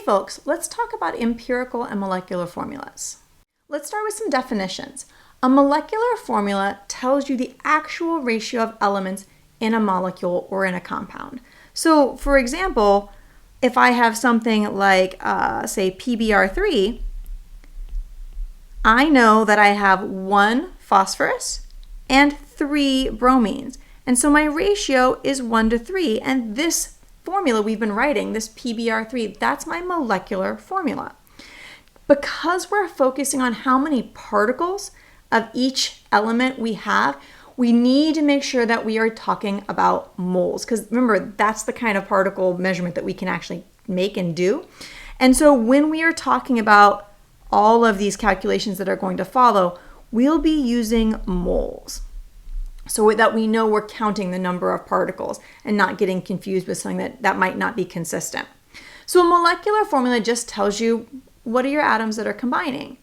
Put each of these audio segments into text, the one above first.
folks, let's talk about empirical and molecular formulas. Let's start with some definitions. A molecular formula tells you the actual ratio of elements in a molecule or in a compound. So, for example, if I have something like, say, PBr3, I know that I have 1 phosphorus and 3 bromines. And so my ratio is 1 to 3. And this formula we've been writing, this PBr3, that's my molecular formula. Because we're focusing on how many particles of each element we have, we need to make sure that we are talking about moles. Because remember, that's the kind of particle measurement that we can actually make and do. And so when we are talking about all of these calculations that are going to follow, we'll be using moles, so that we know we're counting the number of particles and not getting confused with something that might not be consistent. So a molecular formula just tells you what are your atoms that are combining.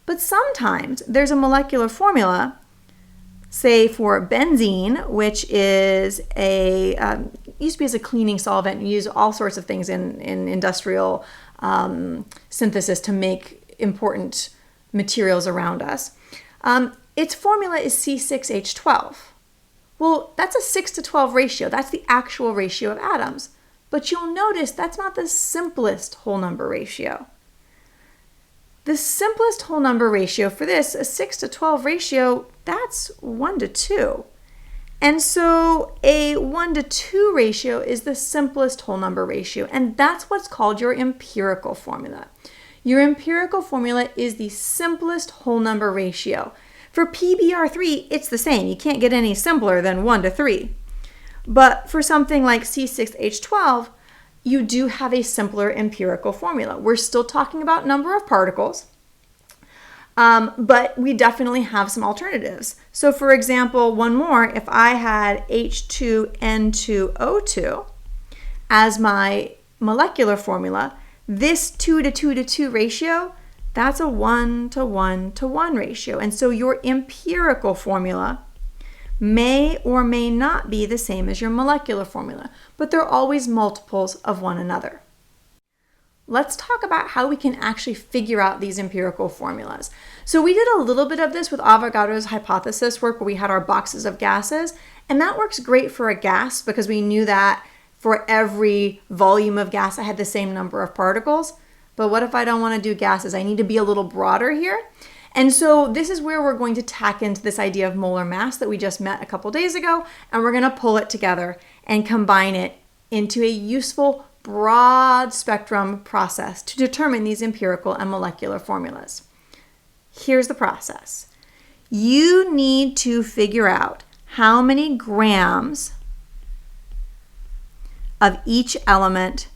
But sometimes there's a molecular formula, say for benzene, which is used to be as a cleaning solvent and use all sorts of things in industrial synthesis to make important materials around us. Its formula is C6H12. Well, that's a 6 to 12 ratio. That's the actual ratio of atoms. But you'll notice that's not the simplest whole number ratio. The simplest whole number ratio for this, a 6 to 12 ratio, that's 1 to 2. And so a 1 to 2 ratio is the simplest whole number ratio, and that's what's called your empirical formula. Your empirical formula is the simplest whole number ratio. For PBr3, it's the same. You can't get any simpler than 1 to 3. But for something like C6H12, you do have a simpler empirical formula. We're still talking about number of particles, but we definitely have some alternatives. So for example, one more, if I had H2N2O2 as my molecular formula, this 2 to 2 to 2 ratio, that's a 1 to 1 to 1 ratio. And so your empirical formula may or may not be the same as your molecular formula, but they're always multiples of one another. Let's talk about how we can actually figure out these empirical formulas. So we did a little bit of this with Avogadro's hypothesis work where we had our boxes of gases, and that works great for a gas because we knew that for every volume of gas I had the same number of particles. But what if I don't want to do gases? I need to be a little broader here. And so this is where we're going to tack into this idea of molar mass that we just met a couple days ago, and we're going to pull it together and combine it into a useful broad spectrum process to determine these empirical and molecular formulas. Here's the process. You need to figure out how many grams of each element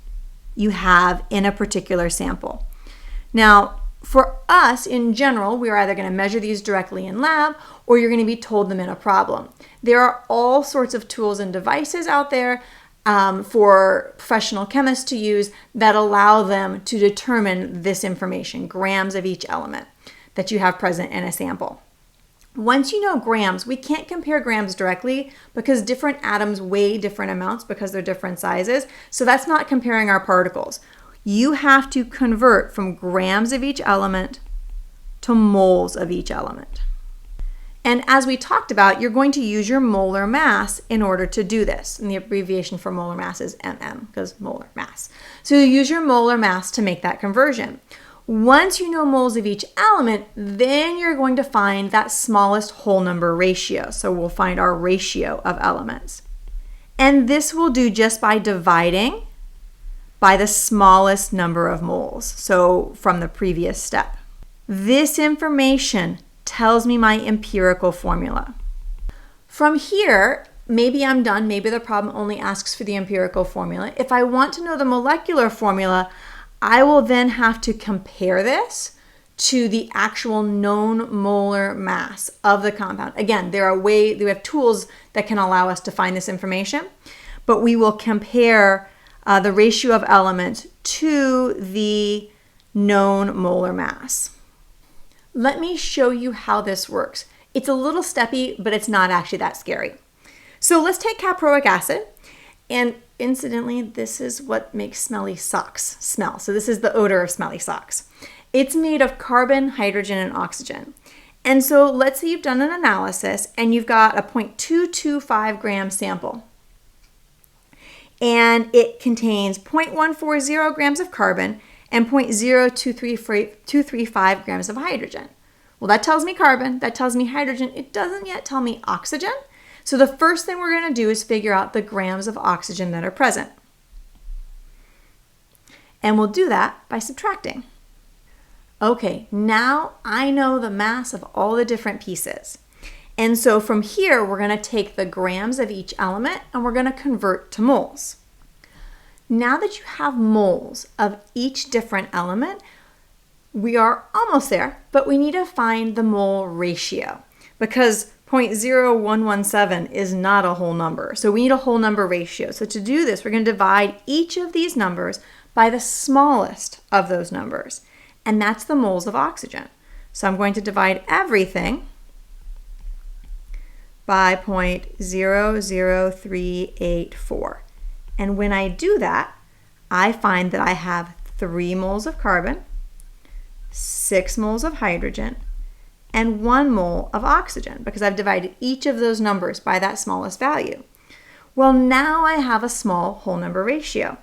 you have in a particular sample. Now, for us, in general, we're either going to measure these directly in lab or you're going to be told them in a problem. There are all sorts of tools and devices out there for professional chemists to use that allow them to determine this information, grams of each element that you have present in a sample. Once you know grams, we can't compare grams directly because different atoms weigh different amounts because they're different sizes. So that's not comparing our particles. You have to convert from grams of each element to moles of each element. And as we talked about, you're going to use your molar mass in order to do this. And the abbreviation for molar mass is MM because molar mass. So you use your molar mass to make that conversion. Once you know moles of each element, then you're going to find that smallest whole number ratio. So we'll find our ratio of elements. And this we'll do just by dividing by the smallest number of moles, so from the previous step. This information tells me my empirical formula. From here, maybe I'm done, maybe the problem only asks for the empirical formula. If I want to know the molecular formula, I will then have to compare this to the actual known molar mass of the compound. Again, we have tools that can allow us to find this information, but we will compare the ratio of elements to the known molar mass. Let me show you how this works. It's a little steppy, but it's not actually that scary. So let's take caproic acid, and incidentally, this is what makes smelly socks smell. So this is the odor of smelly socks. It's made of carbon, hydrogen, and oxygen. And so let's say you've done an analysis and you've got a 0.225 gram sample. And it contains 0.140 grams of carbon and 0.0235 grams of hydrogen. Well, that tells me carbon, that tells me hydrogen. It doesn't yet tell me oxygen. So the first thing we're going to do is figure out the grams of oxygen that are present. And we'll do that by subtracting. Okay, now I know the mass of all the different pieces. And so from here, we're going to take the grams of each element and we're going to convert to moles. Now that you have moles of each different element, we are almost there, but we need to find the mole ratio because 0.0117 is not a whole number. So we need a whole number ratio. So to do this, we're going to divide each of these numbers by the smallest of those numbers, and that's the moles of oxygen. So I'm going to divide everything by 0.00384. And when I do that, I find that I have 3 moles of carbon, 6 moles of hydrogen, and 1 mole of oxygen because I've divided each of those numbers by that smallest value. Well, now I have a small whole number ratio.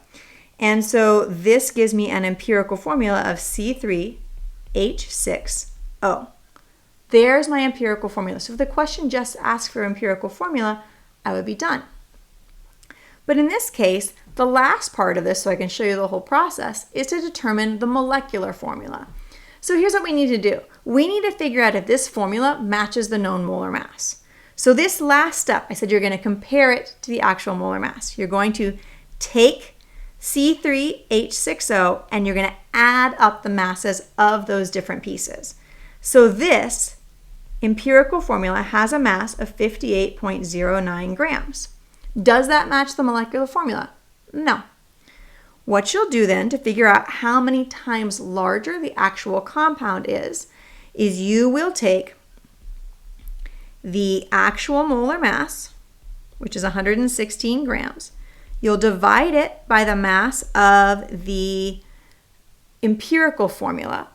And so this gives me an empirical formula of C3H6O. There's my empirical formula. So if the question just asked for empirical formula, I would be done. But in this case, the last part of this, so I can show you the whole process, is to determine the molecular formula. So here's what we need to do. We need to figure out if this formula matches the known molar mass. So this last step, I said you're going to compare it to the actual molar mass. You're going to take C3H6O and you're going to add up the masses of those different pieces. So this empirical formula has a mass of 58.09 grams. Does that match the molecular formula? No. What you'll do then to figure out how many times larger the actual compound is you will take the actual molar mass, which is 116 grams. You'll divide it by the mass of the empirical formula,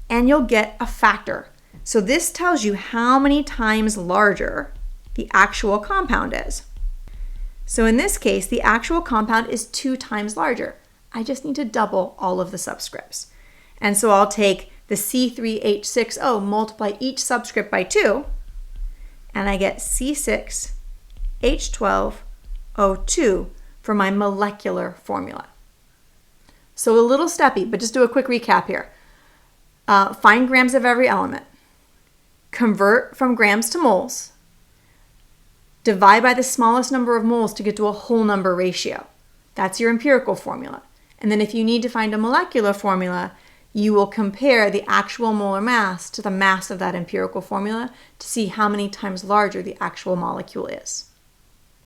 and you'll get a factor. So this tells you how many times larger the actual compound is. So in this case, the actual compound is 2 times larger. I just need to double all of the subscripts. And so I'll take the C3H6O, multiply each subscript by 2, and I get C6H12O2 for my molecular formula. So a little steppy, but just do a quick recap here. Find grams of every element. Convert from grams to moles. Divide by the smallest number of moles to get to a whole number ratio. That's your empirical formula. And then if you need to find a molecular formula, you will compare the actual molar mass to the mass of that empirical formula to see how many times larger the actual molecule is.